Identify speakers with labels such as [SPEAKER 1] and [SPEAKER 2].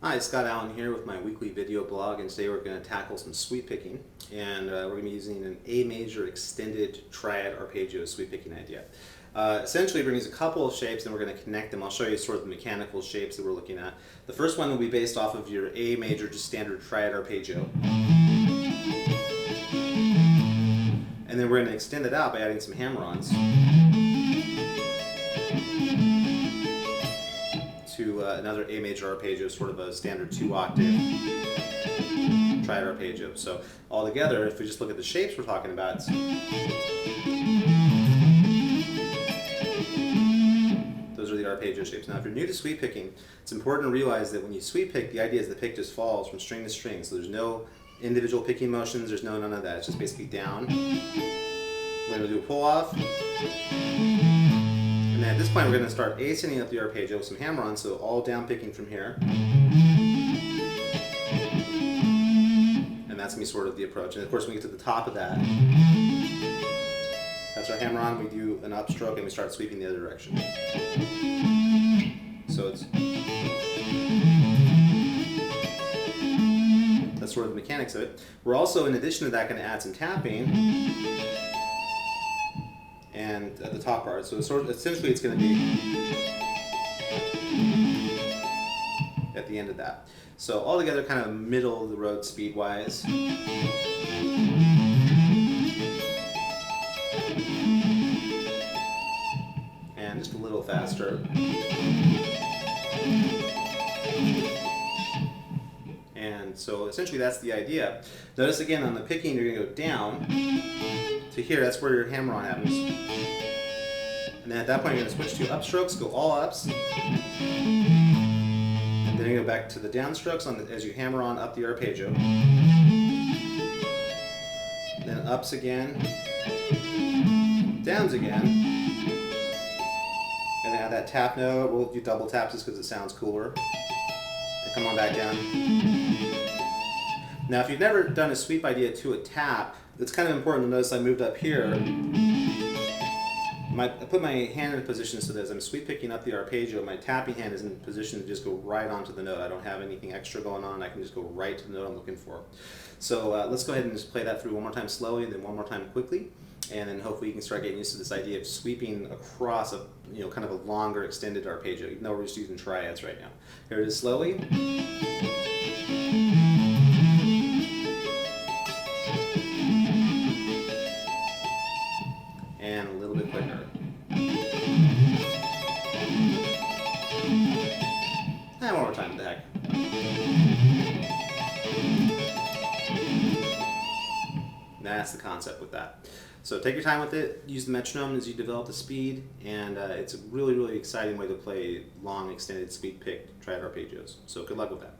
[SPEAKER 1] Hi, Scott Allen here with my weekly video blog, and today we're going to tackle some sweep picking, and we're going to be using an A major extended triad arpeggio sweep picking idea. Essentially, we're going to use a couple of shapes and we're going to connect them. I'll show you sort of the mechanical shapes that we're looking at. The first one will be based off of your A major, just standard triad arpeggio. And then we're going to extend it out by adding some hammer-ons to another A major arpeggio, sort of a standard 2-octave triad arpeggio. So all together, if we just look at the shapes we're talking about, those are the arpeggio shapes. Now if you're new to sweep picking, it's important to realize that when you sweep pick, the idea is the pick just falls from string to string. So there's no individual picking motions, there's none of that. It's just basically down. We're going to do a pull off. And at this point we're going to start ascending up the arpeggio with some hammer-on, so all down picking from here. And that's going to be sort of the approach. And of course when we get to the top of that, that's our hammer-on, we do an upstroke and we start sweeping the other direction. So that's sort of the mechanics of it. We're also, in addition to that, going to add some tapping and the top part. So essentially it's going to be at the end of that. So all together kind of middle of the road speed wise. And just a little faster. And so essentially that's the idea. Notice again on the picking you're going to go down to here, that's where your hammer-on happens. And then at that point you're going to switch to upstrokes, go all ups. And then you go back to the downstrokes as you hammer on up the arpeggio. Then ups again, downs again. And then add that tap note. We'll do double taps just because it sounds cooler. And come on back down. Now if you've never done a sweep idea to a tap, it's kind of important to notice I moved up here. I put my hand in a position so that as I'm sweep picking up the arpeggio, my tapping hand is in a position to just go right onto the note. I don't have anything extra going on. I can just go right to the note I'm looking for. So let's go ahead and just play that through one more time slowly and then one more time quickly. And then hopefully you can start getting used to this idea of sweeping across a kind of a longer extended arpeggio, even though we're just using triads right now. Here it is slowly. And a little bit quicker. And one more time, what the heck. That's the concept with that. So take your time with it, use the metronome as you develop the speed, and it's a really, really exciting way to play long, extended, sweep picked triad arpeggios. So good luck with that.